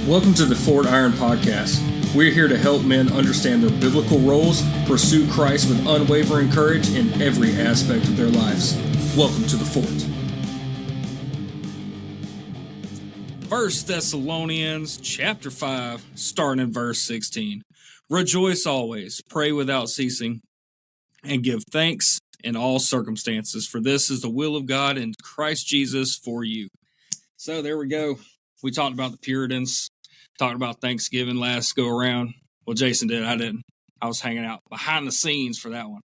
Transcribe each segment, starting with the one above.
Welcome to the Fort Iron Podcast. We're here to help men understand their biblical roles, pursue Christ with unwavering courage in every aspect of their lives. Welcome to the Fort. 1 Thessalonians chapter 5, starting in verse 16. Rejoice always, pray without ceasing, and give thanks in all circumstances, for this is the will of God in Christ Jesus for you. So there we go. We talked about the Puritans, talked about Thanksgiving last go around. Well, Jason did. I didn't. I was hanging out behind the scenes for that one.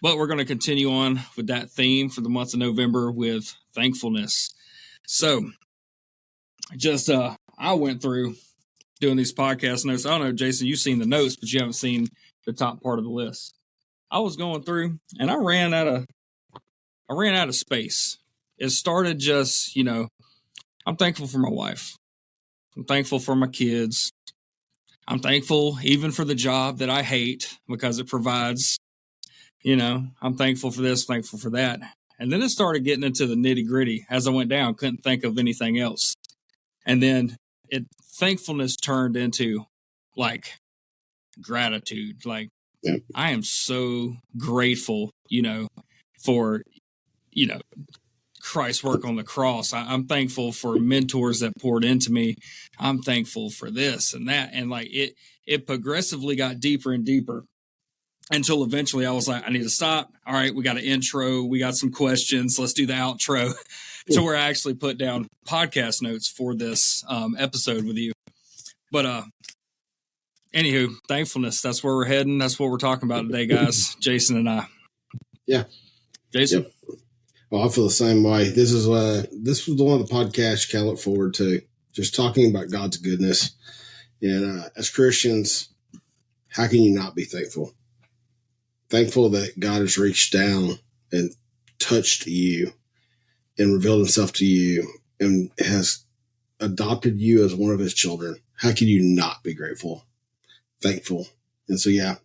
But we're going to continue on with that theme for the month of November with thankfulness. So just I went through doing these podcast notes. I don't know, Jason, you've seen the notes, but you haven't seen the top part of the list. I was going through and I ran out of space. It started just, I'm thankful for my wife. I'm thankful for my kids. I'm thankful even for the job that I hate because it provides, I'm thankful for this, thankful for that. And then it started getting into the nitty gritty. As I went down, couldn't think of anything else. And then thankfulness turned into like gratitude. Like, yeah. I am so grateful, for, Christ's work on the cross. I'm thankful for mentors that poured into me. I'm thankful for this and that. And like it progressively got deeper and deeper until eventually I was like, I need to stop. All right, we got an intro. We got some questions. Let's do the outro. So we're actually put down podcast notes for this episode with you. But anywho, thankfulness, that's where we're heading. That's what we're talking about today, guys. Jason and I. Yeah. Jason? Yep. Well, I feel the same way. This was the one of the podcasts I look forward to, just talking about God's goodness. And as Christians, how can you not be thankful? Thankful that God has reached down and touched you and revealed himself to you and has adopted you as one of his children. How can you not be grateful, thankful? And so, yeah,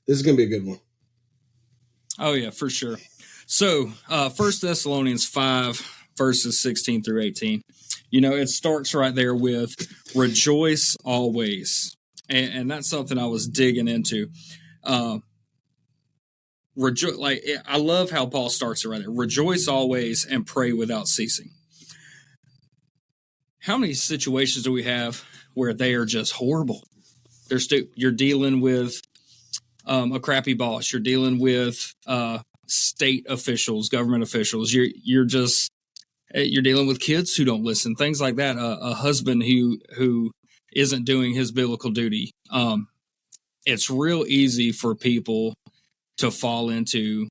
this is going to be a good one. Oh, yeah, for sure. So 1 Thessalonians 5, verses 16 through 18, it starts right there with rejoice always. And that's something I was digging into. I love how Paul starts it right there. Rejoice always and pray without ceasing. How many situations do we have where they are just horrible? You're dealing with a crappy boss. You're dealing with state officials, government officials. You're dealing with kids who don't listen, things like that. A husband who isn't doing his biblical duty. It's real easy for people to fall into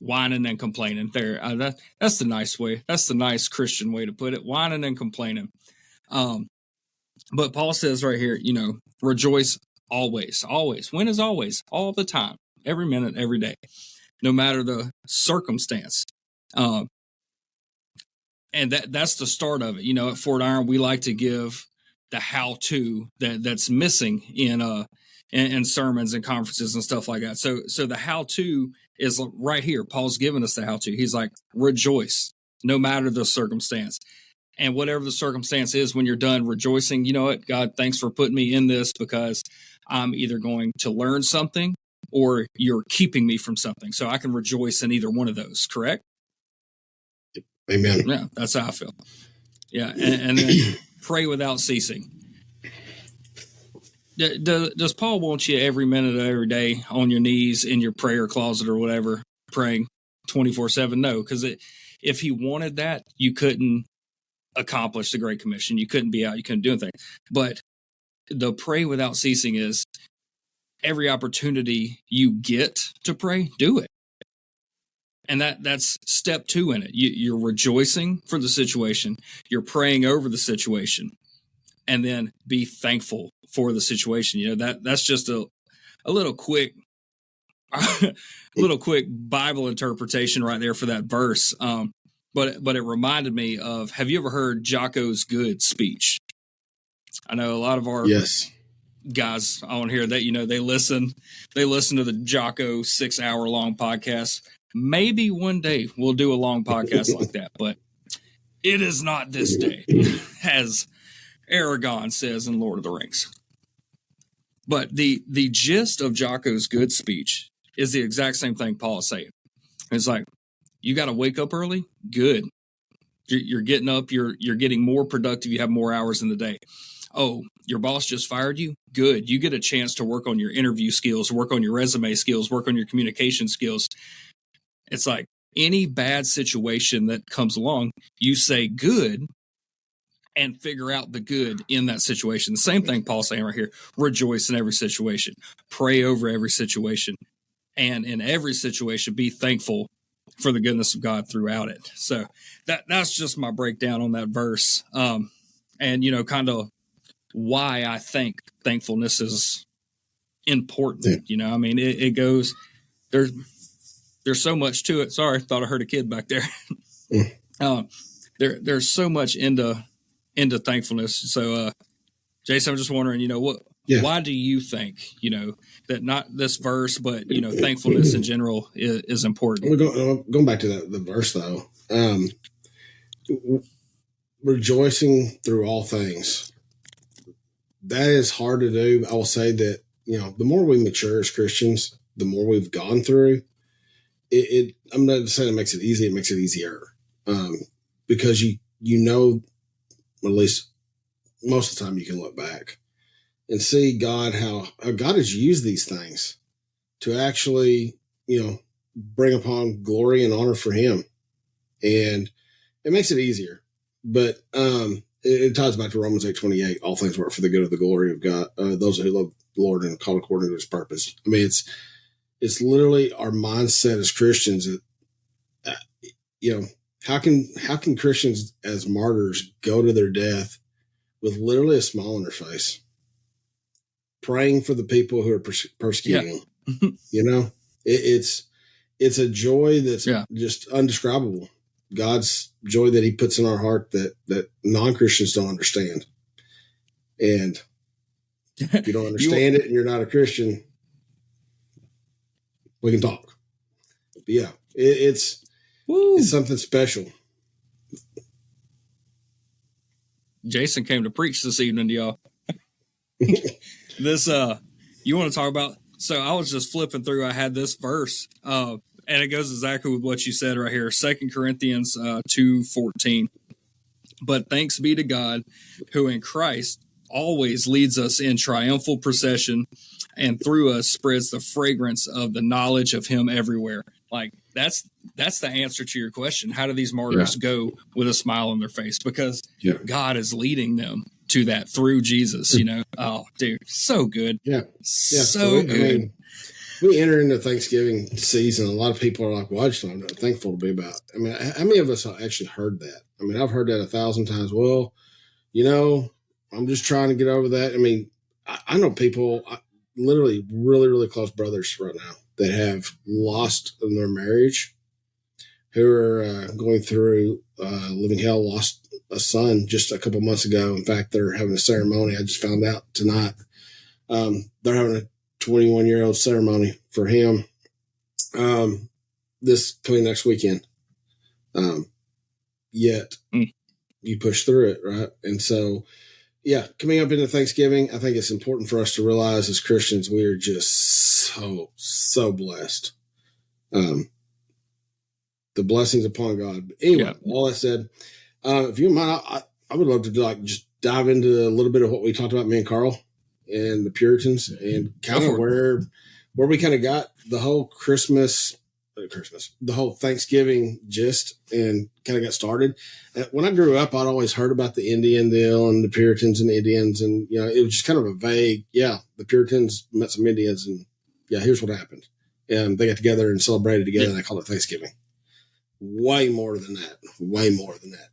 whining and complaining. That's the nice way. That's the nice Christian way to put it. Whining and complaining. But Paul says right here, rejoice always, always. When is always? All the time, every minute, every day, no matter the circumstance. And that's the start of it. At Fort Iron, we like to give the how-to that's missing in sermons and conferences and stuff like that. So the how-to is right here. Paul's giving us the how-to. He's like, rejoice, no matter the circumstance. And whatever the circumstance is, when you're done rejoicing, you know what, God, thanks for putting me in this because I'm either going to learn something or you're keeping me from something. So I can rejoice in either one of those, correct? Amen. Yeah, that's how I feel. Yeah, and then pray without ceasing. Does Paul want you every minute of every day on your knees in your prayer closet or whatever, praying 24/7? No, because if he wanted that, you couldn't accomplish the Great Commission. You couldn't be out. You couldn't do anything. But the pray without ceasing is every opportunity you get to pray, do it. And that's step 2 in it. You're rejoicing for the situation. You're praying over the situation. And then be thankful for the situation. That's just a little quick Bible interpretation right there for that verse. But it reminded me of, have you ever heard Jocko's Good speech? I know a lot of our guys on here that, they listen to the Jocko 6-hour long podcast. Maybe one day we'll do a long podcast like that, but it is not this day. as Aragorn says in Lord of the Rings. But the gist of Jocko's good speech is the exact same thing Paul is saying. It's like, you got to wake up early? Good. You're getting up. You're getting more productive. You have more hours in the day. Oh, your boss just fired you? Good. You get a chance to work on your interview skills, work on your resume skills, work on your communication skills. It's like any bad situation that comes along, you say good and figure out the good in that situation. The same thing Paul's saying right here. Rejoice in every situation. Pray over every situation. And in every situation, be thankful for the goodness of God throughout it. So that's just my breakdown on that verse. And, you know, kind of why I think thankfulness is important. Yeah. You know, I mean, it goes, there's so much to it. Sorry, thought I heard a kid back there. There's so much into thankfulness. So, Jason, I'm just wondering, you know, why do you think, you know, that not this verse, but, you know, thankfulness in general is important? Going back to the verse though, rejoicing through all things. That is hard to do. I will say that, you know, the more we mature as Christians, the more we've gone through it. I'm not saying it makes it easy. It makes it easier. Because you know, at least most of the time you can look back and see God, how God has used these things to actually, you know, bring upon glory and honor for him. And it makes it easier. But it ties back to Romans 8:28. All things work for the good of the glory of God, those who love the Lord and called according to his purpose. I mean, it's literally our mindset as Christians that, you know, how can Christians as martyrs go to their death with literally a smile on their face, praying for the people who are persecuting them? You know, it's a joy that's just indescribable. God's joy that he puts in our heart that non-Christians don't understand. And if you don't understand it and you're not a Christian, we can talk. But yeah, it's something special. Jason came to preach this evening to y'all. This, you want to talk about? So I was just flipping through. I had this verse, and it goes exactly with what you said right here. 2 Corinthians 2:14. But thanks be to God, who in Christ always leads us in triumphal procession, and through us spreads the fragrance of the knowledge of him everywhere. Like that's the answer to your question. How do these martyrs go with a smile on their face? Because God is leading them to that through Jesus, you know. Oh, dude, so good. So good. I mean, we enter into Thanksgiving season. A lot of people are like, well, I just don't know, thankful to be about. I mean, how many of us have actually heard that? I mean, I've heard that 1,000 times. Well, you know, I'm just trying to get over that. I mean, I know people, literally really, really close brothers right now that have lost in their marriage, who are going through living hell, lost a son just a couple months ago. In fact, they're having a ceremony. I just found out tonight. They're having a 21-year-old ceremony for him this coming next weekend. Yet you push through it, right? And so, yeah, coming up into Thanksgiving, I think it's important for us to realize as Christians, we are just so blessed. The blessings upon God. But anyway, all that said, if you mind, I would love to just dive into a little bit of what we talked about, me and Carl and the Puritans, and kind of where we kind of got the whole the whole Thanksgiving gist, and kind of got started. When I grew up, I'd always heard about the Indian deal and the Puritans and the Indians, and you know, it was just kind of a vague. Yeah, the Puritans met some Indians, and here's what happened. And they got together and celebrated together, and they called it Thanksgiving. Way more than that.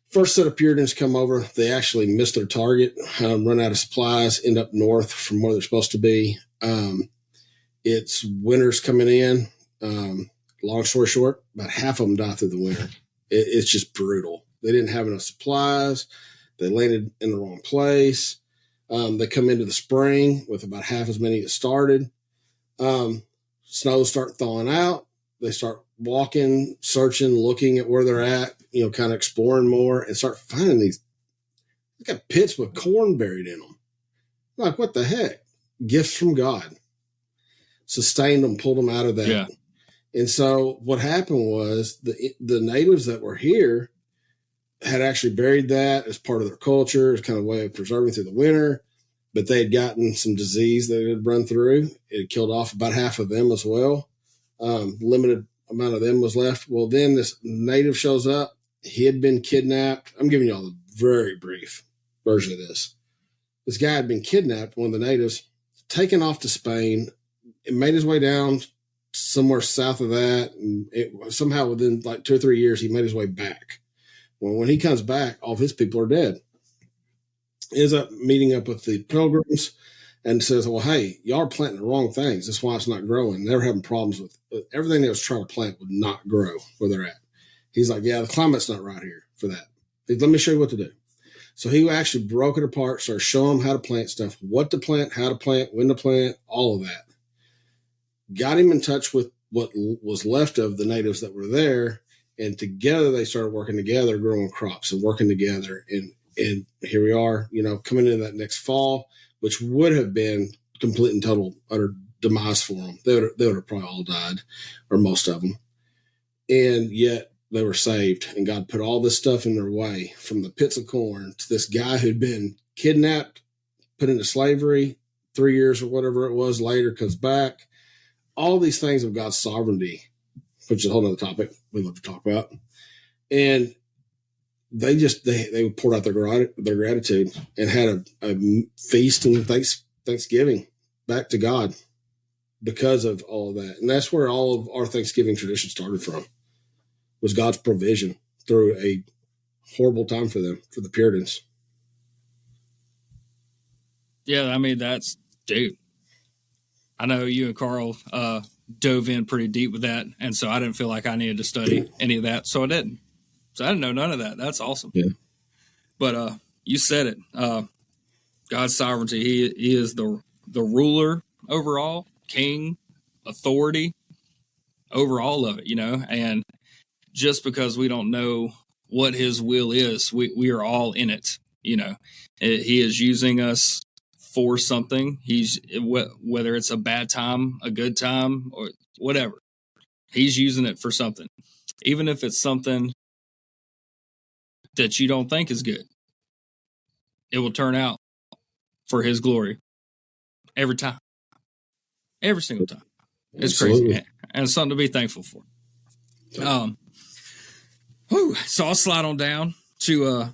First set of Puritans come over. They actually miss their target, run out of supplies, end up north from where they're supposed to be. It's winter's coming in. Long story short, about half of them die through the winter. It's just brutal. They didn't have enough supplies. They landed in the wrong place. They come into the spring with about half as many as started. Snows start thawing out. They start walking, searching, looking at where they're at, you know, kind of exploring more, and start finding these I got pits with corn buried in them. I'm like, what the heck? Gifts from God. Sustained them, pulled them out of that. Yeah. And so what happened was the natives that were here had actually buried that as part of their culture, as kind of a way of preserving through the winter. But they had gotten some disease that had run through. It had killed off about half of them as well. Limited amount of them was left. Well, then this native shows up. He had been kidnapped. I'm giving you all a very brief version of this. This guy had been kidnapped, one of the natives, taken off to Spain, and made his way down somewhere south of that. And somehow within like 2 or 3 years, he made his way back. Well, when he comes back, all of his people are dead. He ends up meeting up with the pilgrims and says, well, hey, y'all are planting the wrong things. That's why it's not growing. They were having problems with everything they was trying to plant would not grow where they're at. He's like, yeah, the climate's not right here for that. Let me show you what to do. So he actually broke it apart, started showing them how to plant stuff, what to plant, how to plant, when to plant, all of that. Got him in touch with what was left of the natives that were there. And together they started working together, growing crops and working together. And here we are, coming into that next fall, which would have been complete and total utter demise for them. They would have probably all died, or most of them. And yet they were saved, and God put all this stuff in their way, from the pits of corn to this guy who'd been kidnapped, put into slavery, 3 years or whatever it was later, comes back. All these things of God's sovereignty, which is a whole other topic we love to talk about. And they poured out their gratitude and had a feast and Thanksgiving back to God because of all of that. And that's where all of our Thanksgiving tradition started from, was God's provision through a horrible time for them, for the Puritans. Yeah, I mean, dude, I know you and Carl dove in pretty deep with that, and so I didn't feel like I needed to study any of that, so I didn't. So I didn't know none of that. That's awesome. Yeah. But you said it. God's sovereignty. He is the ruler over all, king, authority over all of it, and just because we don't know what his will is, we are all in it. He is using us for something. Whether it's a bad time, a good time, or whatever, he's using it for something. Even if it's something that you don't think is good, it will turn out for his glory every time, every single time. It's Absolutely crazy, and it's something to be thankful for. So I'll slide on down to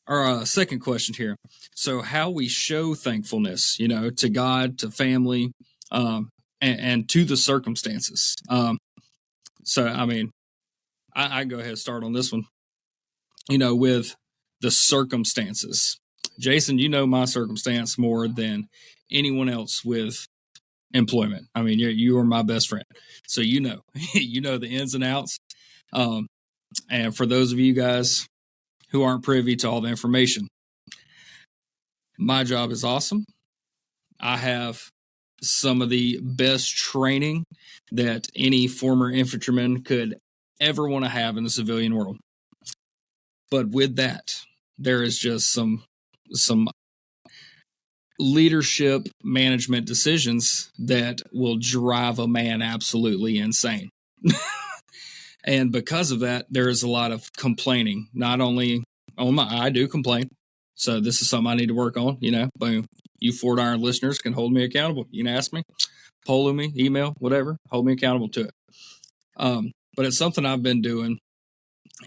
our second question here. So how we show thankfulness, to God, to family, and to the circumstances. So, I mean, I go ahead and start on this one, with the circumstances. Jason, my circumstance more than anyone else with employment. I mean, you are my best friend. So, you know the ins and outs. And for those of you guys who aren't privy to all the information, my job is awesome. I have some of the best training that any former infantryman could ever want to have in the civilian world. But with that, there is just some leadership management decisions that will drive a man absolutely insane. And because of that, there is a lot of complaining. Not only I do complain. So this is something I need to work on, boom. You Fort Iron listeners can hold me accountable. You can ask me, poll me, email, whatever, hold me accountable to it. But it's something I've been doing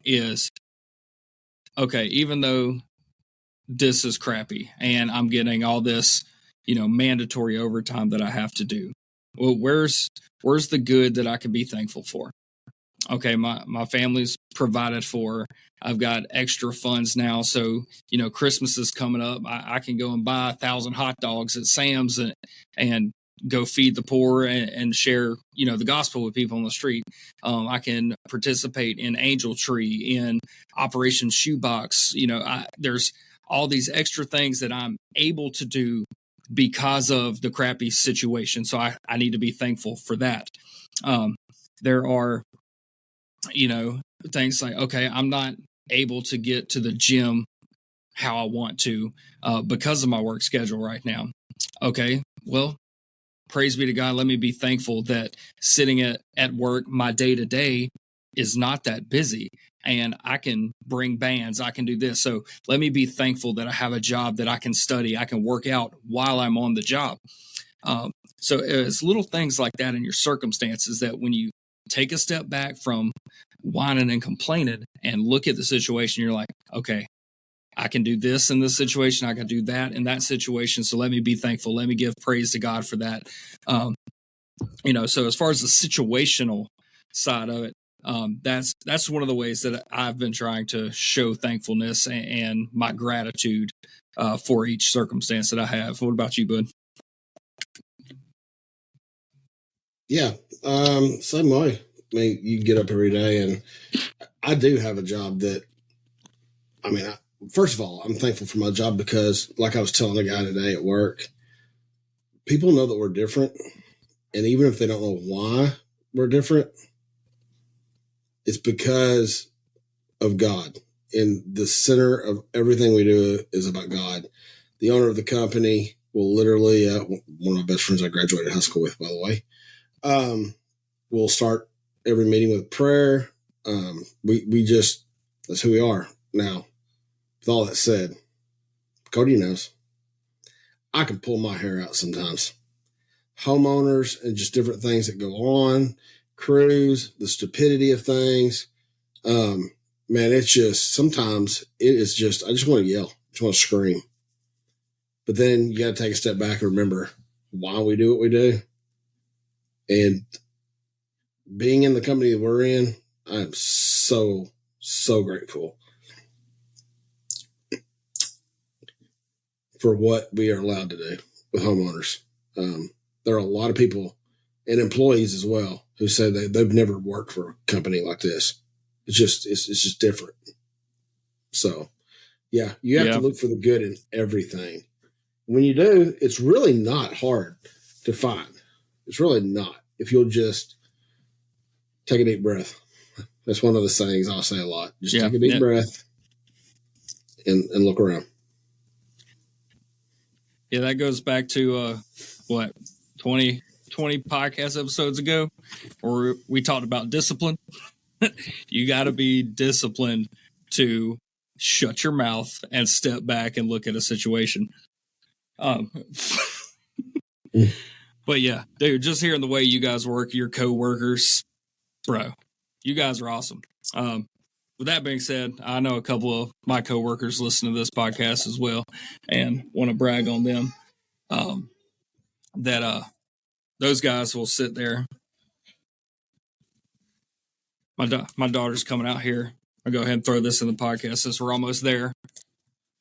is, okay, even though this is crappy and I'm getting all this, mandatory overtime that I have to do, well, where's the good that I can be thankful for? Okay, my family's provided for. I've got extra funds now. So, Christmas is coming up. I can go and buy 1,000 hot dogs at Sam's and go feed the poor and share, the gospel with people on the street. I can participate in Angel Tree, in Operation Shoebox. There's all these extra things that I'm able to do because of the crappy situation. So I need to be thankful for that. There are, things like, okay, I'm not able to get to the gym how I want to because of my work schedule right now. Okay, well, praise be to God. Let me be thankful that sitting at work, my day to day is not that busy, and I can bring bands. I can do this. So let me be thankful that I have a job that I can study. I can work out while I'm on the job. So it's little things like that in your circumstances that when you take a step back from whining and complaining and look at the situation, you're like, okay, I can do this in this situation. I can do that in that situation. So let me be thankful. Let me give praise to God for that. So as far as the situational side of it, that's one of the ways that I've been trying to show thankfulness and my gratitude for each circumstance that I have. What about you, bud? Yeah, same way. I mean, you get up every day, and I do have a job that, first of all, I'm thankful for my job because, like I was telling a guy today at work, people know that we're different. And even if they don't know why we're different, it's because of God. And the center of everything we do is about God. The owner of the company will literally, one of my best friends I graduated high school with, by the way, we'll start every meeting with prayer. We just, that's who we are. Now, with all that said, Cody knows I can pull my hair out sometimes. Homeowners and just different things that go on, crews, the stupidity of things. Man, it's just, sometimes it is just, I just want to yell, I just want to scream. But then you got to take a step back and remember why we do what we do. And being in the company that we're in, I am so, so grateful for what we are allowed to do with homeowners. There are a lot of people and employees as well who say they've never worked for a company like this. It's just different. So, yeah, you have to look for the good in everything. When you do, it's really not hard to find. It's really not. If you'll just take a deep breath. That's one of the sayings I'll say a lot. Just take a deep breath and look around. Yeah, that goes back to 20 podcast episodes ago, where we talked about discipline. You got to be disciplined to shut your mouth and step back and look at a situation. But yeah, dude, just hearing the way you guys work, your co-workers, bro, you guys are awesome. With that being said, I know a couple of my co-workers listen to this podcast as well and want to brag on them. Those guys will sit there. My daughter's coming out here. I'll go ahead and throw this in the podcast since we're almost there.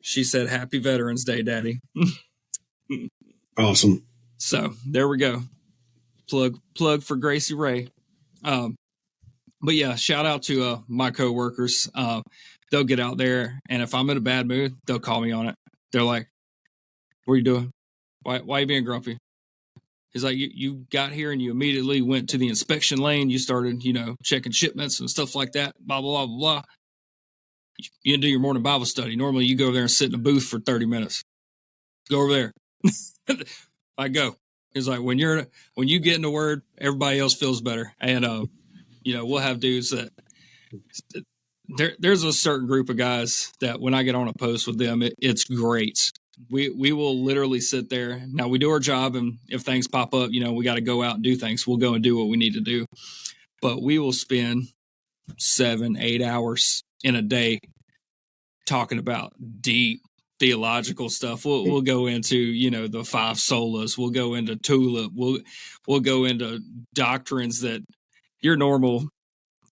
She said, "Happy Veterans Day, Daddy." Awesome. So there we go. Plug for Gracie Ray. But yeah, shout out to my coworkers. They'll get out there, and if I'm in a bad mood, they'll call me on it. They're like, "What are you doing? Why are you being grumpy?" He's like, you got here and you immediately went to the inspection lane. You started, checking shipments and stuff like that. Blah, blah, blah, blah, blah. You didn't do your morning Bible study. Normally you go over there and sit in a booth for 30 minutes. Go over there. I go. He's like, when you get in the word, everybody else feels better. And, we'll have dudes that there's a certain group of guys that when I get on a post with them, it's great. We will literally sit there. Now we do our job, and if things pop up, we got to go out and do things. We'll go and do what we need to do. But we will spend 7-8 hours in a day talking about deep theological stuff. We'll go into, the 5 solas. We'll go into tulip. We'll go into doctrines that your normal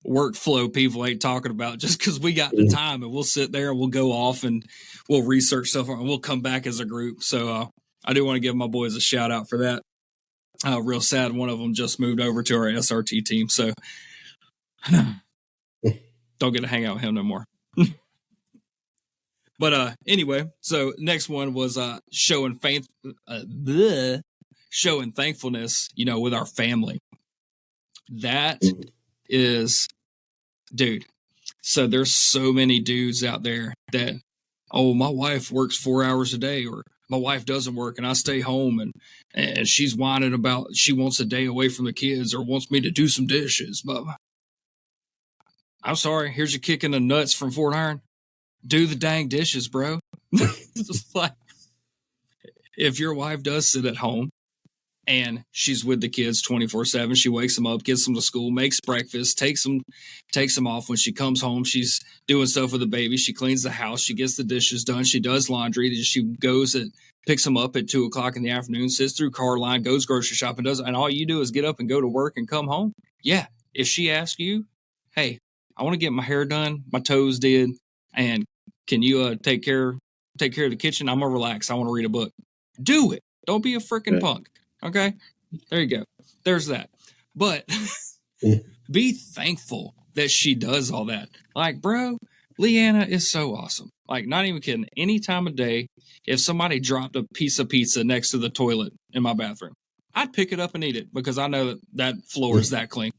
workflow people ain't talking about, just because we got the time, and we'll sit there and we'll go off and we'll research stuff and we'll come back as a group. So I do want to give my boys a shout out for that. Real sad, one of them just moved over to our SRT team, so don't get to hang out with him no more. But anyway, so next one was showing thankfulness, with our family. That is, dude. So there's so many dudes out there that oh, my wife works 4 hours a day, or my wife doesn't work and I stay home, and she's whining about she wants a day away from the kids or wants me to do some dishes. But I'm sorry, here's your kick in the nuts from Fort Iron. Do the dang dishes, bro. It's like, if your wife does sit at home and she's with the kids 24/7, she wakes them up, gets them to school, makes breakfast, takes them off. When she comes home, she's doing stuff with the baby. She cleans the house. She gets the dishes done. She does laundry. She picks them up at 2:00 in the afternoon, sits through car line, goes grocery shopping, and all you do is get up and go to work and come home. Yeah. If she asks you, hey, I want to get my hair done, my toes did, and can you take care of the kitchen? I'm gonna relax. I want to read a book. Do it. Don't be a freaking punk. Okay? There you go. There's that. But be thankful that she does all that. Like, bro, Leanna is so awesome. Like, not even kidding. Any time of day, if somebody dropped a piece of pizza next to the toilet in my bathroom, I'd pick it up and eat it because I know that floor is that clean.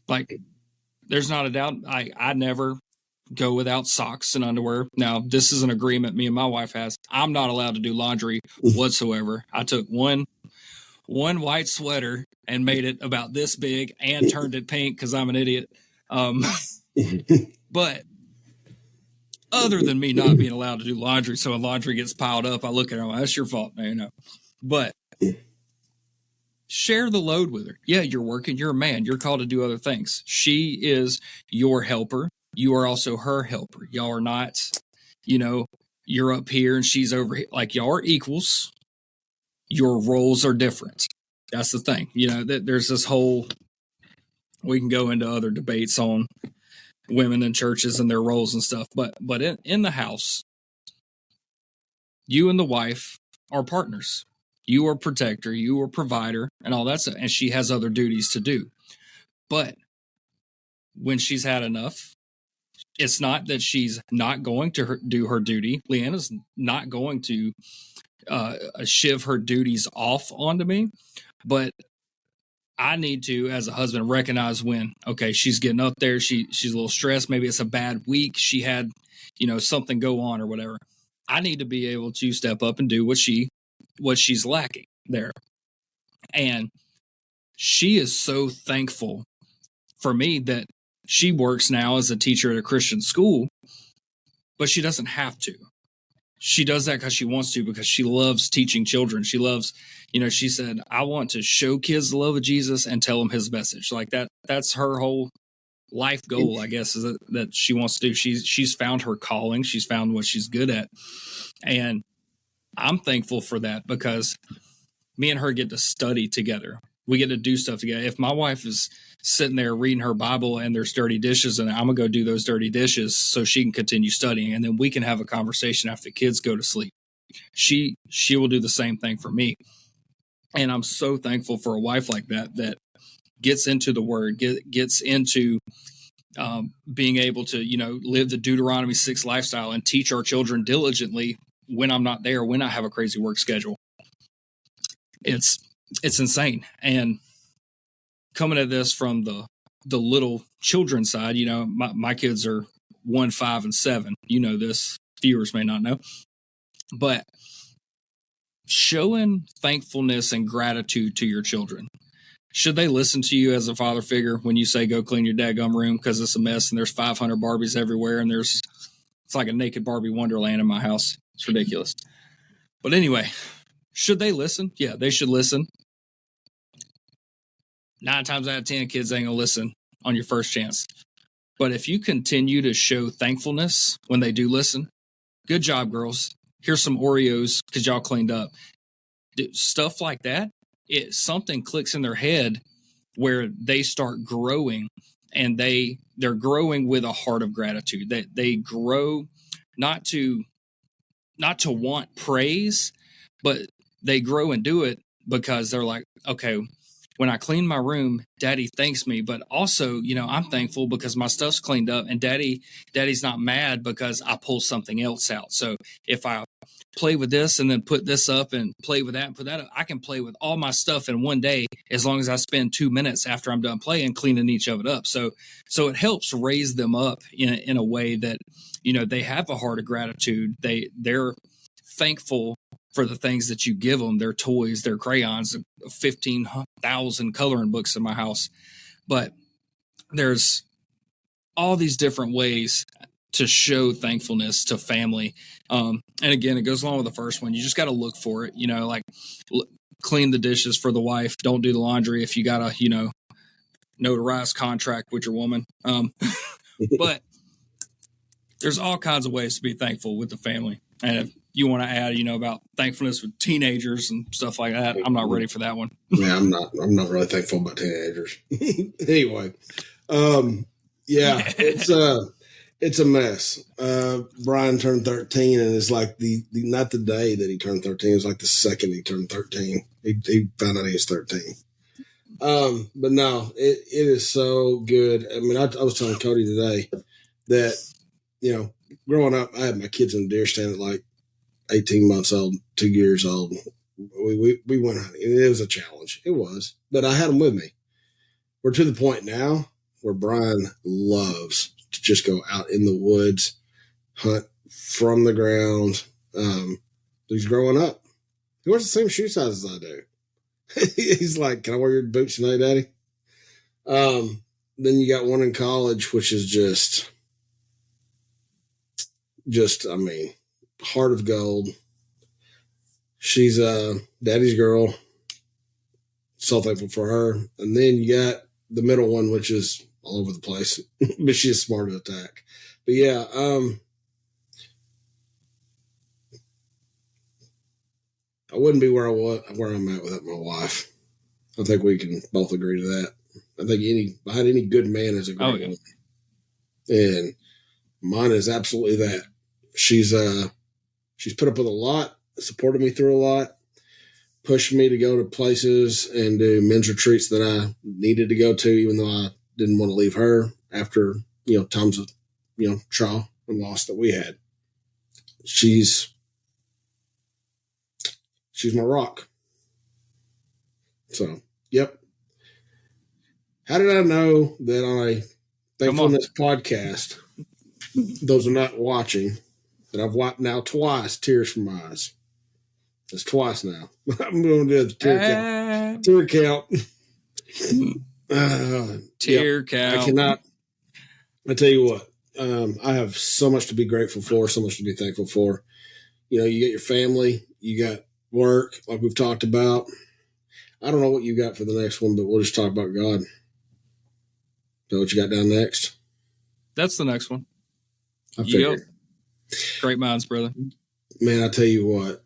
Like, there's not a doubt. I never go without socks and underwear. Now, this is an agreement me and my wife has. I'm not allowed to do laundry whatsoever. I took one white sweater and made it about this big and turned it pink because I'm an idiot. But other than me not being allowed to do laundry, so when laundry gets piled up, I look at her, that's your fault, man. But share the load with her. Yeah, you're working. You're a man. You're called to do other things. She is your helper. You are also her helper. Y'all are not, you're up here and she's over here. Like, y'all are equals. Your roles are different. That's the thing. There's this whole, we can go into other debates on women in churches and their roles and stuff. But in the house, you and the wife are partners. You are protector, you are provider, and all that stuff. And she has other duties to do. But when she's had enough, it's not that she's not going to do her duty. Leanna's not going to shiv her duties off onto me. But I need to, as a husband, recognize when, okay, she's getting up there. She's a little stressed. Maybe it's a bad week. She had, something go on or whatever. I need to be able to step up and do what she's lacking there. And she is so thankful for me that she works now as a teacher at a Christian school, but she doesn't have to. She does that because she wants to, because she loves teaching children. She loves, she said, I want to show kids the love of Jesus and tell them his message. Like that's her whole life goal, I guess, is that she wants to do. She's found her calling. She's found what she's good at. And I'm thankful for that because me and her get to study together. We get to do stuff together. If my wife is sitting there reading her Bible and there's dirty dishes, and I'm going to go do those dirty dishes so she can continue studying, and then we can have a conversation after the kids go to sleep. She will do the same thing for me. And I'm so thankful for a wife like that gets into the word, gets into being able to, live the Deuteronomy 6 lifestyle and teach our children diligently when I'm not there, when I have a crazy work schedule. It's insane. And coming at this from the little children side, my kids are 1, 5, and 7. This, viewers may not know, but showing thankfulness and gratitude to your children. Should they listen to you as a father figure when you say, go clean your daggum room because it's a mess and there's 500 Barbies everywhere and it's like a naked Barbie wonderland in my house? It's ridiculous. But anyway, should they listen? Yeah, they should listen. 9 times out of 10, kids ain't going to listen on your first chance. But if you continue to show thankfulness when they do listen, good job, girls. Here's some Oreos because y'all cleaned up. Stuff like that, something clicks in their head where they start growing, and they're growing with a heart of gratitude. They grow not to want praise, but they grow and do it because they're like, okay, when I clean my room, Daddy thanks me, but also, I'm thankful because my stuff's cleaned up, and Daddy's not mad because I pull something else out. So if I play with this and then put this up and play with that and put that up, I can play with all my stuff in one day as long as I spend 2 minutes after I'm done playing cleaning each of it up. So it helps raise them up in a way that, they have a heart of gratitude. They're thankful for the things that you give them, their toys, their crayons, 15,000 coloring books in my house. But there's all these different ways to show thankfulness to family. And again, it goes along with the first one. You just got to look for it, like clean the dishes for the wife. Don't do the laundry if you got a, notarized contract with your woman. But there's all kinds of ways to be thankful with the family. And if you want to add, about thankfulness with teenagers and stuff like that, I'm not ready for that one. Yeah, I'm not really thankful about teenagers. Anyway, it's a mess. Brian turned 13, and it's like the not the day that he turned 13, it was like the second he turned 13. He found out he was 13. But no, it is so good. I mean, I was telling Cody today that, growing up, I had my kids in the deer stand at like 18 months old, 2 years old. We went hunting. It was a challenge. It was. But I had them with me. We're to the point now where Brian loves to just go out in the woods, hunt from the ground. He's growing up. He wears the same shoe size as I do. He's like, "Can I wear your boots tonight, Daddy?" Then you got one in college, which is just, I mean, heart of gold. She's Daddy's girl. So thankful for her. And then you got the middle one, which is all over the place, but she's smart to attack. But yeah, I wouldn't be where I'm at without my wife. I think we can both agree to that. I think behind any good man is a great woman. And mine is absolutely that. She's put up with a lot, supported me through a lot, pushed me to go to places and do men's retreats that I needed to go to, even though I didn't want to leave her after, times of, trial and loss that we had. She's my rock. So, yep. How did I know that on a thankfulness podcast, those are not watching, that I've wiped now twice tears from my eyes? That's twice now. I'm going to do the tear count. Tear count. Tear count. I cannot. I tell you what, I have so much to be grateful for, so much to be thankful for. You got your family, you got work, like we've talked about. I don't know what you got for the next one, but we'll just talk about God. So what you got down next? That's the next one. I figured. Yep. Great minds, brother. Man, I tell you what.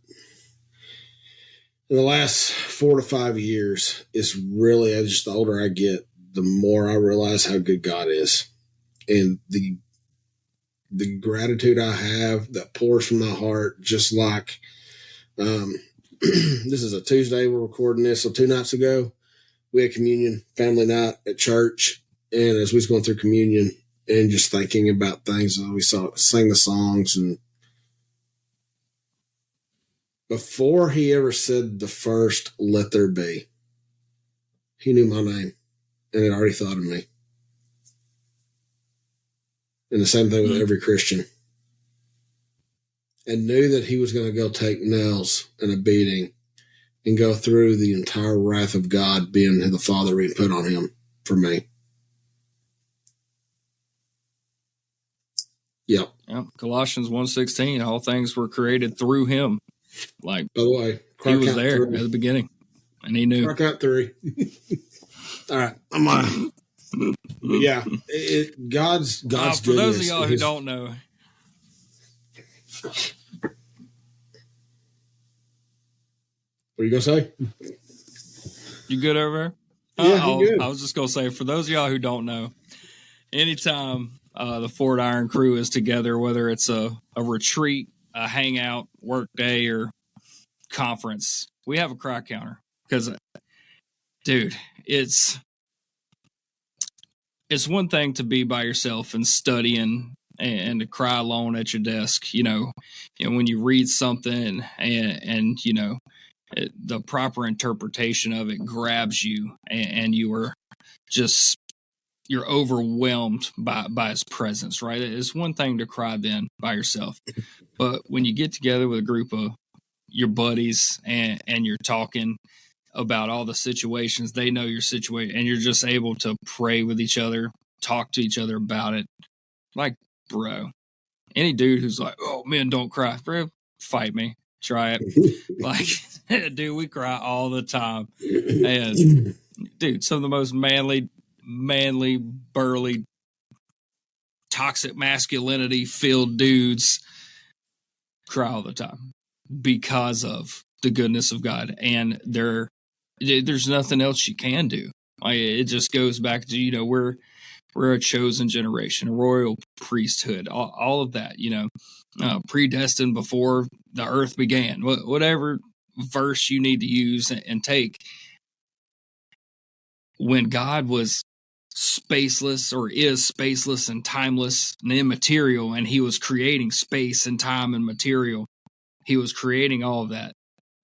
In the last 4 to 5 years, it's really, just the older I get, the more I realize how good God is. And the gratitude I have that pours from my heart, just like, this is a Tuesday, we're recording this. So 2 nights ago, we had communion, family night at church. And as we was going through communion and just thinking about things, we sang the songs, and before he ever said the first "let there be," he knew my name and had already thought of me. And the same thing with every Christian. And knew that he was going to go take nails and a beating and go through the entire wrath of God being the Father being put on him for me. Yep. Colossians 1:16, all things were created through him. Like, by the way, he was there at the beginning, and he knew. Crock out 3. All right, I'm on. Yeah, God's for goodness. Those of y'all who don't know, what are you gonna say? You good over there? Yeah, I'm good. I was just gonna say, for those of y'all who don't know, anytime the Fort Iron crew is together, whether it's a retreat, a hangout, work day, or conference, we have a cry counter, because dude, it's one thing to be by yourself and studying and to cry alone at your desk, when you read something and the proper interpretation of it grabs you and you're overwhelmed by his presence, right? It's one thing to cry then by yourself, but when you get together with a group of your buddies and you're talking about all the situations, they know your situation, and you're just able to pray with each other, talk to each other about it. Like, bro, any dude who's like, oh man, don't cry, bro, fight me, try it. Like, dude, we cry all the time. And dude, some of the most manly, burly, toxic masculinity filled dudes cry all the time because of the goodness of God. And there's nothing else you can do. It just goes back to, we're a chosen generation, a royal priesthood, all of that, predestined before the earth began, whatever verse you need to use and take. When God was spaceless, or is spaceless and timeless and immaterial, and he was creating space and time and material, he was creating all of that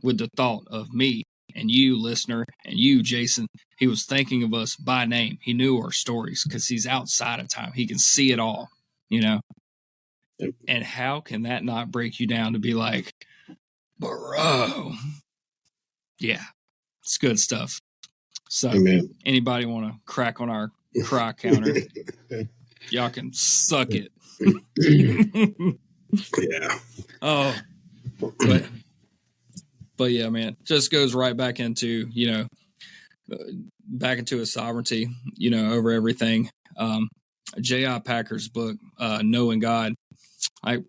with the thought of me and you, listener, and you, Jason. He was thinking of us by name. He knew our stories because he's outside of time. He can see it all, Yep. And how can that not break you down to be like, bro? Yeah, it's good stuff. So, Amen. Anybody want to crack on our cry counter? Y'all can suck it. Yeah. Oh, but yeah, man, just goes right back into, back into his sovereignty, over everything. J.I. Packer's book, Knowing God,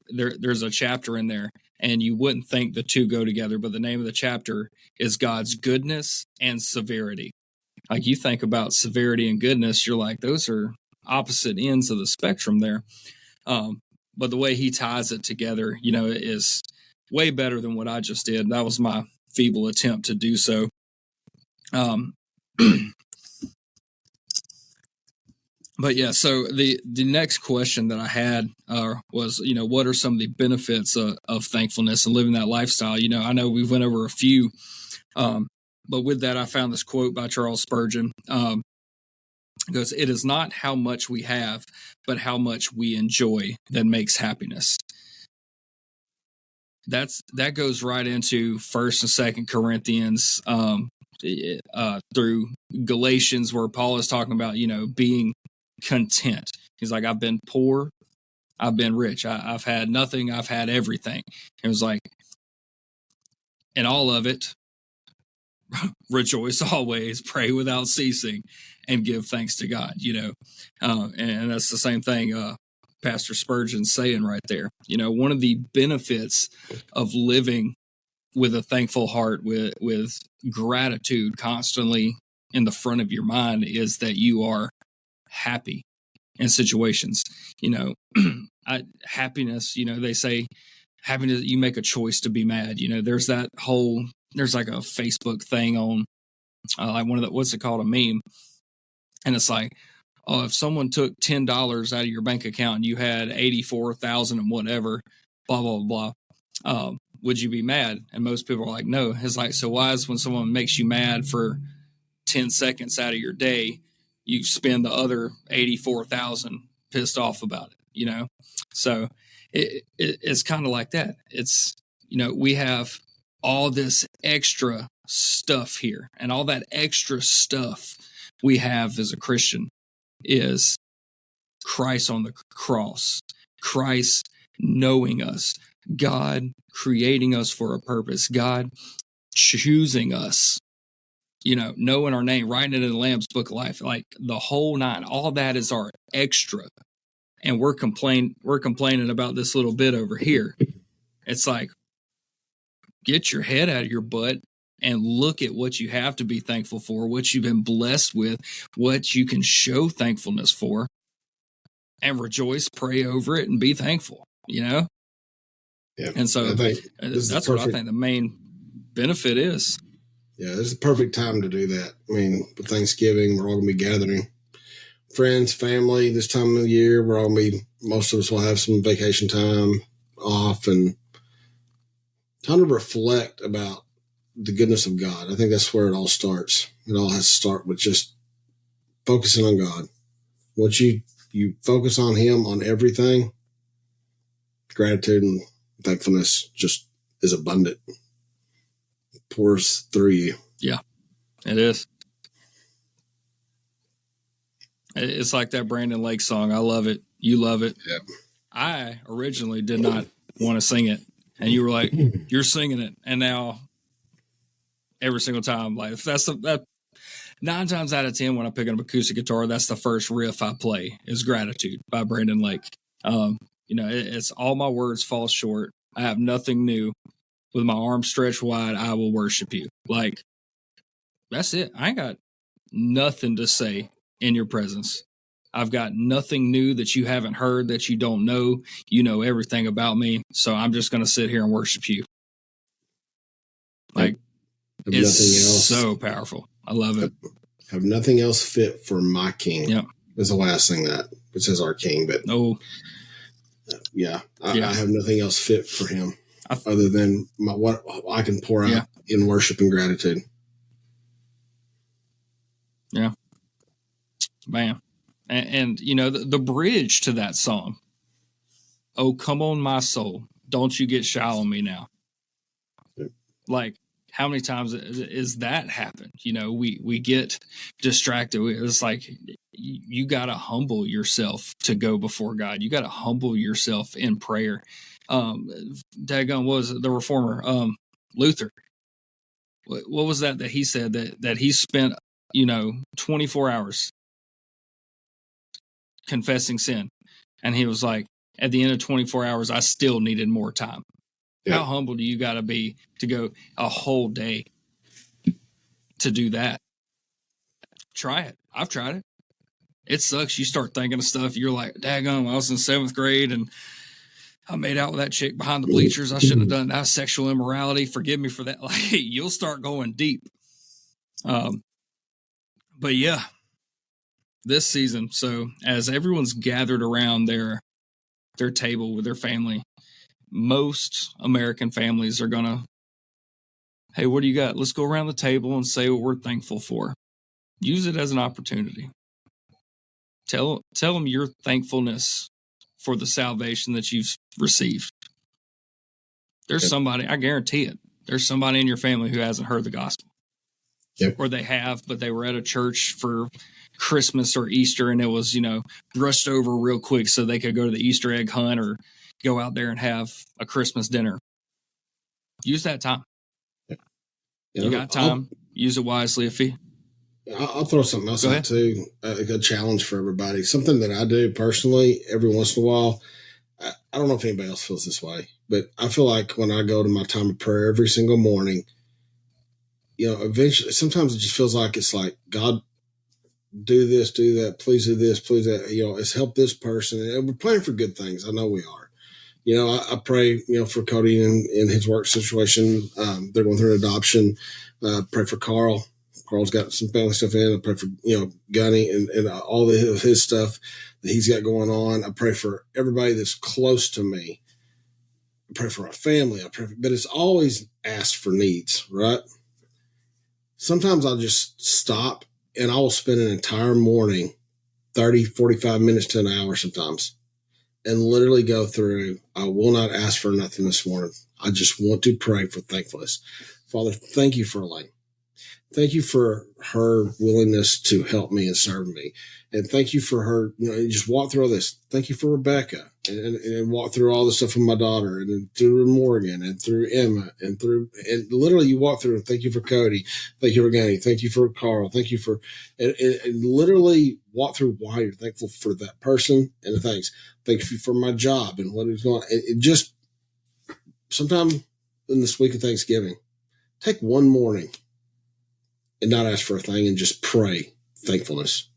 there's a chapter in there, and you wouldn't think the two go together, but the name of the chapter is God's Goodness and Severity. Like, you think about severity and goodness, you're like, those are opposite ends of the spectrum there. But the way he ties it together, is way better than what I just did. That was my feeble attempt to do so. But yeah, so the next question that I had was, what are some of the benefits of thankfulness and living that lifestyle? I know we went over a few, but with that, I found this quote by Charles Spurgeon. It goes, "It is not how much we have, but how much we enjoy that makes happiness." That goes right into 1st and 2nd Corinthians, through Galatians, where Paul is talking about, being content. He's like, I've been poor, I've been rich, I've had nothing, I've had everything. It was like, in all of it, rejoice always, pray without ceasing, and give thanks to God. And that's the same thing Pastor Spurgeon's saying right there. One of the benefits of living with a thankful heart, with gratitude constantly in the front of your mind, is that you are happy in situations. Happiness, they say happiness, you make a choice to be mad. There's like a Facebook thing on like one of the, what's it called, a meme, and it's like, oh, if someone took $10 out of your bank account and you had 84,000 and whatever, blah blah blah, would you be mad? And most people are like, no. It's like, so why is when someone makes you mad for 10 seconds out of your day, you spend the other 84,000 pissed off about it? So it's kind of like that. It's, we have all this extra stuff here, and all that extra stuff we have as a Christian is Christ on the cross, Christ knowing us, God creating us for a purpose, God choosing us, knowing our name, writing it in the Lamb's Book of Life, like the whole nine. All that is our extra, and we're complaining about this little bit over here. It's like, get your head out of your butt and look at what you have to be thankful for, what you've been blessed with, what you can show thankfulness for, and rejoice, pray over it, and be thankful, Yeah. And so that's what I think the main benefit is. Yeah, this is the perfect time to do that. I mean, for Thanksgiving, we're all going to be gathering friends, family this time of the year. Most of us will have some vacation time off and time to reflect about the goodness of God. I think that's where it all starts. It all has to start with just focusing on God. Once you focus on Him on everything, gratitude and thankfulness just is abundant. It pours through you. Yeah, it is. It's like that Brandon Lake song. I love it. You love it. Yep. I originally did not want to sing it, and you were like, "You're singing it," and now every single time, like that 9 times out of 10 when I pick up an acoustic guitar, that's the first riff I play is "Gratitude" by Brandon Lake. It's all my words fall short. I have nothing new. With my arms stretched wide, I will worship you. Like, that's it. I ain't got nothing to say in your presence. I've got nothing new that you haven't heard, that you don't know. You know everything about me. So I'm just going to sit here and worship you. Like, it's so powerful. I love it. Have nothing else fit for my King. Yep. Is the last thing that it says our King, but I have nothing else fit for Him other than what I can pour out in worship and gratitude. Yeah, man, and the bridge to that song. Oh, come on, my soul, don't you get shy on me now. Yep. Like, how many times is that happened? We get distracted. It's like you got to humble yourself to go before God. You got to humble yourself in prayer. Daggone, what was it? The reformer, Luther. What was that he said that he spent 24 hours confessing sin, and he was like, at the end of 24 hours, I still needed more time. Yeah. How humble do you got to be to go a whole day to do that? Try it. I've tried it. It sucks. You start thinking of stuff. You're like, daggone, I was in 7th grade and I made out with that chick behind the bleachers. I shouldn't have done that. Sexual immorality. Forgive me for that. Like, you'll start going deep. But yeah, this season. So as everyone's gathered around their table with their family, most American families are going to, hey, what do you got? Let's go around the table and say what we're thankful for. Use it as an opportunity. Tell them your thankfulness for the salvation that you've received. There's somebody, I guarantee it, there's somebody in your family who hasn't heard the gospel. Yep. Or they have, but they were at a church for Christmas or Easter and it was, brushed over real quick so they could go to the Easter egg hunt or go out there and have a Christmas dinner. Use that time. Yep. You got time. Use it wisely. I'll throw something else out too, a challenge for everybody. Something that I do personally every once in a while. I don't know if anybody else feels this way, but I feel like when I go to my time of prayer every single morning, eventually, sometimes it just feels like it's like, God, do this, do that, please do this, please that. It's help this person. And we're praying for good things. I know we are. I pray, for Cody in his work situation. They're going through an adoption. Pray for Carl. Carl's got some family stuff in. I pray for, Gunny and all of his stuff that he's got going on. I pray for everybody that's close to me. I pray for my family. But it's always asked for needs, right? Sometimes I'll just stop and I will spend an entire morning, 30, 45 minutes to an hour sometimes, and literally go through, I will not ask for nothing this morning. I just want to pray for thankfulness. Father, thank you for Elaine. Thank you for her willingness to help me and serve me. And thank you for her, just walk through all this. Thank you for Rebecca and walk through all the stuff with my daughter and through Morgan and through Emma and literally you walk through and thank you for Cody. Thank you for Gunny. Thank you for Carl. Thank you for, and literally walk through why you're thankful for that person and the things. Thank you for my job and what is going on. It just, sometime in this week of Thanksgiving, take one morning and not ask for a thing and just pray thankfulness.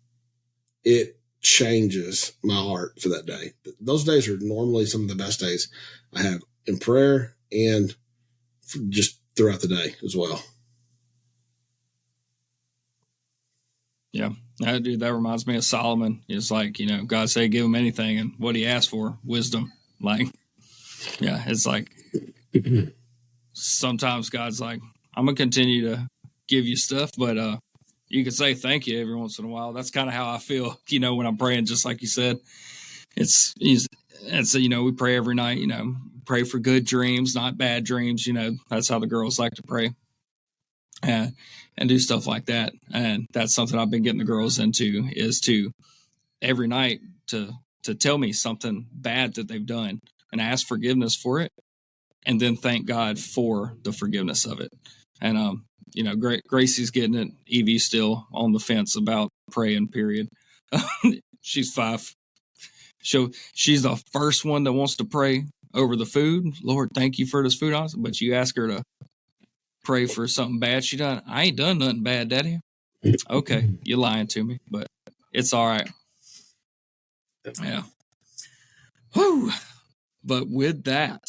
It changes my heart for that day. Those days are normally some of the best days I have in prayer and just throughout the day as well. Yeah. Dude, that reminds me of Solomon. It's like, God said, give him anything. And what he asked for, wisdom. Like, yeah, it's like sometimes God's like, I'm going to continue to give you stuff, but you can say thank you every once in a while. That's kind of how I feel, when I'm praying, just like you said. We pray every night, pray for good dreams, not bad dreams. That's how the girls like to pray. And do stuff like that. And that's something I've been getting the girls into, is to every night to tell me something bad that they've done and ask forgiveness for it, and then thank God for the forgiveness of it. And Gracie's getting it. Evie's still on the fence about praying, period. She's 5. She's the first one that wants to pray over the food. Lord, thank you for this food. But you ask her to pray for something bad she done. I ain't done nothing bad, Daddy. Okay, you're lying to me, but it's all right. Yeah. Whew. But with that,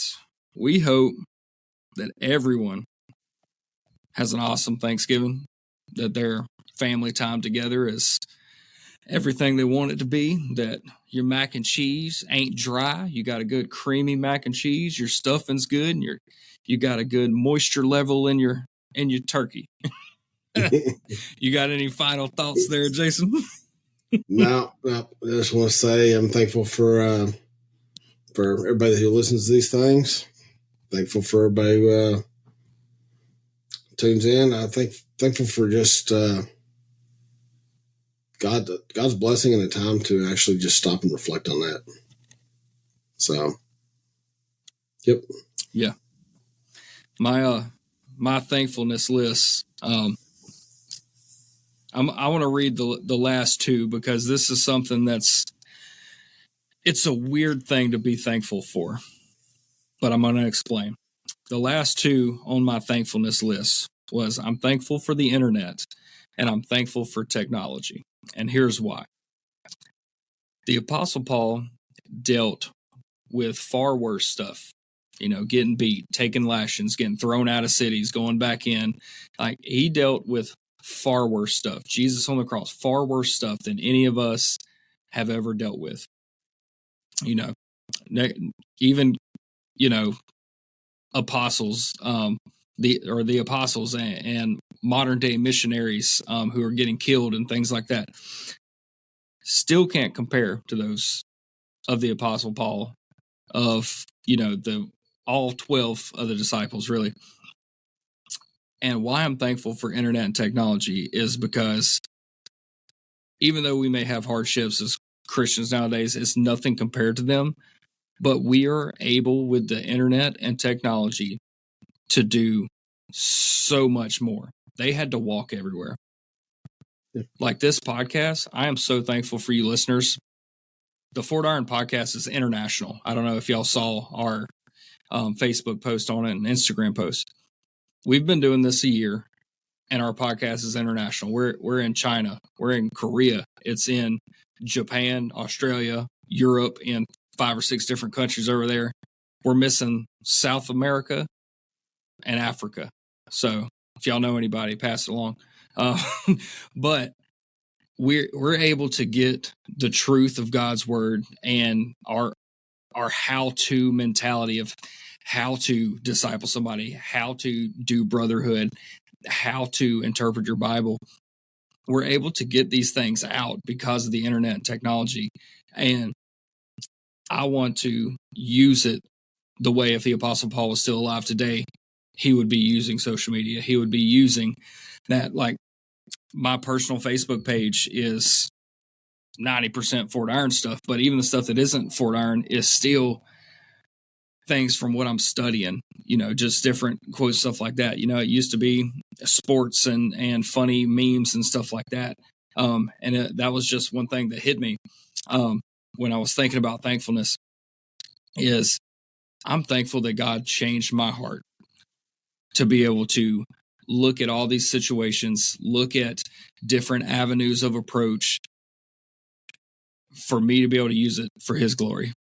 we hope that everyone has an awesome Thanksgiving, that their family time together is everything they want it to be, that your mac and cheese ain't dry. You got a good creamy mac and cheese. Your stuffing's good, and you got a good moisture level in your turkey. You got any final thoughts there, Jason? No, I just want to say I'm thankful for everybody who listens to these things. Thankful for everybody who tunes in. I think thankful for just God's blessing and a time to actually just stop and reflect on that. So, yep. Yeah. My thankfulness list. I want to read the last 2, because this is something it's a weird thing to be thankful for, but I'm going to explain. The last 2 on my thankfulness list was, I'm thankful for the internet and I'm thankful for technology. And here's why. The Apostle Paul dealt with far worse stuff, getting beat, taking lashings, getting thrown out of cities, going back in. Like, he dealt with far worse stuff. Jesus on the cross, far worse stuff than any of us have ever dealt with. Even, apostles, the apostles and modern day missionaries who are getting killed and things like that, still can't compare to those of the Apostle Paul, of all 12 of the disciples, really. And why I'm thankful for internet and technology is because even though we may have hardships as Christians nowadays, it's nothing compared to them. But we are able, with the internet and technology, to do so much more. They had to walk everywhere. Like this podcast, I am so thankful for you listeners. The Fort Iron podcast is international. I don't know if y'all saw our Facebook post on it and Instagram post. We've been doing this a year, and our podcast is international. We're in China. We're in Korea. It's in Japan, Australia, Europe, in 5 or 6 different countries over there. We're missing South America and Africa. So if y'all know anybody, pass it along. But we're able to get the truth of God's word and our how-to mentality of how to disciple somebody, how to do brotherhood, how to interpret your Bible. We're able to get these things out because of the internet and technology. And I want to use it the way, if the Apostle Paul was still alive today, he would be using social media. He would be using that. Like, my personal Facebook page is 90% Fort Iron stuff, but even the stuff that isn't Fort Iron is still things from what I'm studying, just different quotes, stuff like that. It used to be sports and funny memes and stuff like that. That was just one thing that hit me when I was thinking about thankfulness, is I'm thankful that God changed my heart to be able to look at all these situations, look at different avenues of approach for me to be able to use it for his glory.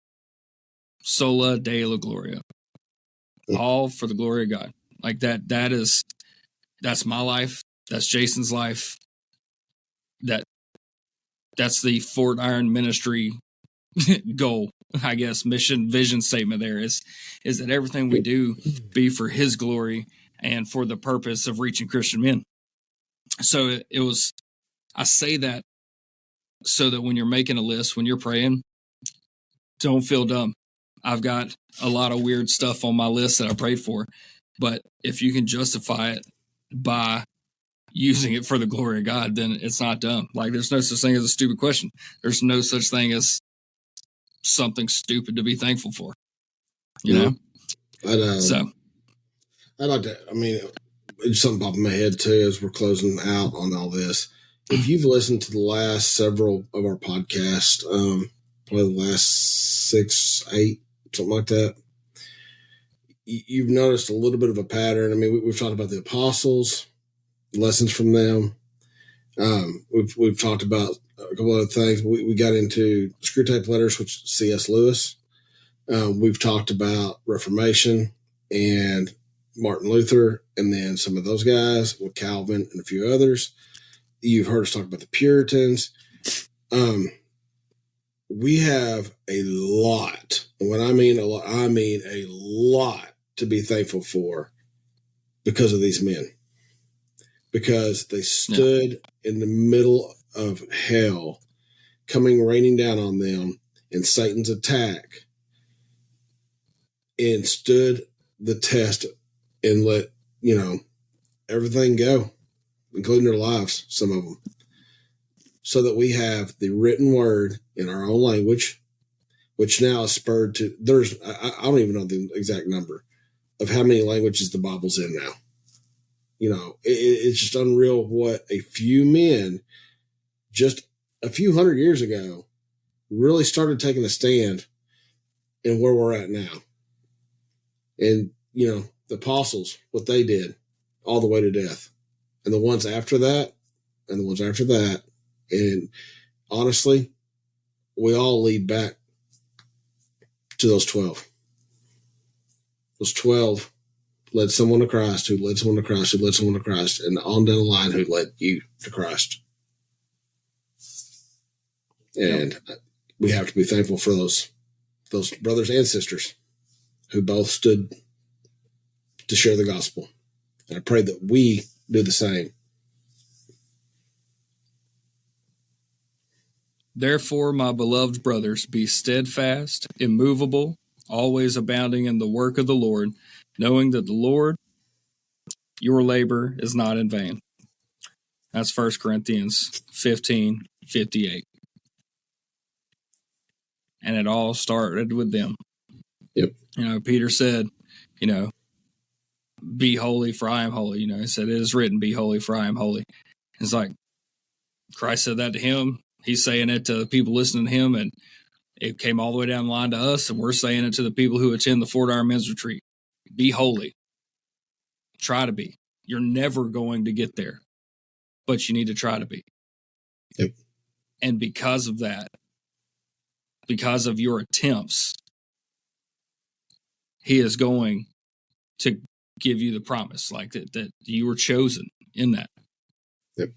Sola Deo Gloria. All for the glory of God. Like that's my life. That's Jason's life. that's the Fort Iron ministry goal, I guess, mission, vision statement there is that everything we do be for his glory and for the purpose of reaching Christian men. So it was, I say that so that when you're making a list, when you're praying, don't feel dumb. I've got a lot of weird stuff on my list that I prayed for, but if you can justify it by using it for the glory of God, then it's not dumb. Like, there's no such thing as a stupid question. There's no such thing as something stupid to be thankful for, you know? I'd like to, I mean, it's something popping in my head too as we're closing out on all this. If you've listened to the last several of our podcasts, probably the last 6, 8, something like that, you've noticed a little bit of a pattern. I mean, we've talked about the apostles, lessons from them. We've talked about a couple other things. We got into Screwtape Letters, which is C.S. Lewis. We've talked about Reformation and Martin Luther, and then some of those guys with Calvin and a few others. You've heard us talk about the Puritans. We have a lot. And when I mean a lot, I mean a lot to be thankful for because of these men. Because they stood in the middle of hell, raining down on them, and Satan's attack, and stood the test and let, everything go, including their lives, some of them, so that we have the written word in our own language, which now is spurred to, I don't even know the exact number of how many languages the Bible's in now. It's just unreal what a few men just a few hundred years ago really started taking a stand in where we're at now. And, the apostles, what they did all the way to death, and the ones after that, and the ones after that. And honestly, we all lead back to those 12. Those 12 led someone to Christ, who led someone to Christ, who led someone to Christ, and on down the line, who led you to Christ. And we have to be thankful for those brothers and sisters who both stood to share the gospel. And I pray that we do the same. Therefore, my beloved brothers, be steadfast, immovable, always abounding in the work of the Lord, knowing that the Lord, your labor is not in vain. That's 1 Corinthians 15:58. And it all started with them. Yep. Peter said, be holy, for I am holy. He said, it is written, be holy, for I am holy. It's like Christ said that to him. He's saying it to the people listening to him, and it came all the way down the line to us, and we're saying it to the people who attend the Fort Iron Men's Retreat. Be holy. Try to be. You're never going to get there, but you need to try to be. Yep. And because of that, because of your attempts, he is going to give you the promise, like that you were chosen in that. Yep.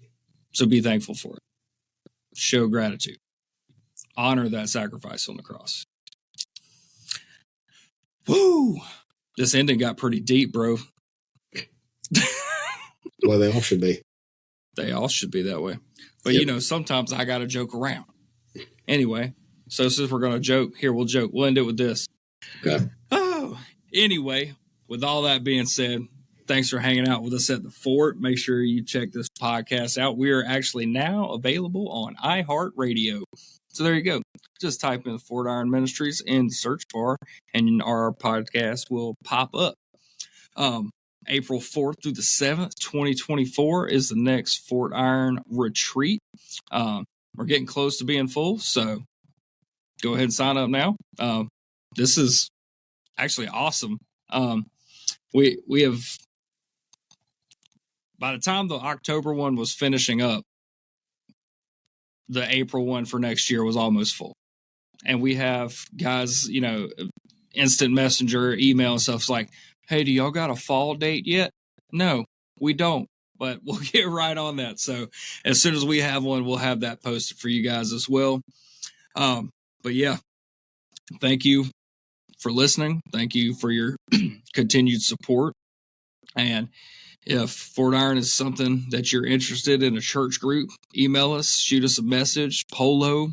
So be thankful for it. Show gratitude. Honor that sacrifice on the cross. Woo! This ending got pretty deep, bro. Well, they all should be. They all should be that way. But, sometimes I got to joke around. Anyway, so since we're going to joke, here, we'll joke. We'll end it with this. Okay. Oh, anyway, with all that being said, thanks for hanging out with us at the Fort. Make sure you check this podcast out. We are actually now available on iHeartRadio. So there you go. Just type in Fort Iron Ministries in the search bar, and our podcast will pop up. April 4th through the 7th, 2024 is the next Fort Iron retreat. We're getting close to being full, so go ahead and sign up now. This is actually awesome. We have, by the time the October one was finishing up, the April one for next year was almost full. And we have guys, instant messenger, email and stuff. It's like, hey, do y'all got a fall date yet? No, we don't. but we'll get right on that. So as soon as we have one, we'll have that posted for you guys as well. But yeah, thank you for listening. Thank you for your continued support. And if Fort Iron is something that you're interested in, a church group, email us, shoot us a message, Polo,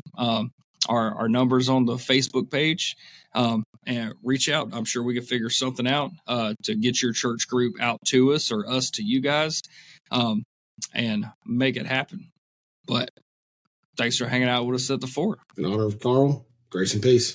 our numbers on the Facebook page, and reach out. I'm sure we can figure something out to get your church group out to us or us to you guys, and make it happen. But thanks for hanging out with us at the fort. In honor of Carl, grace and peace.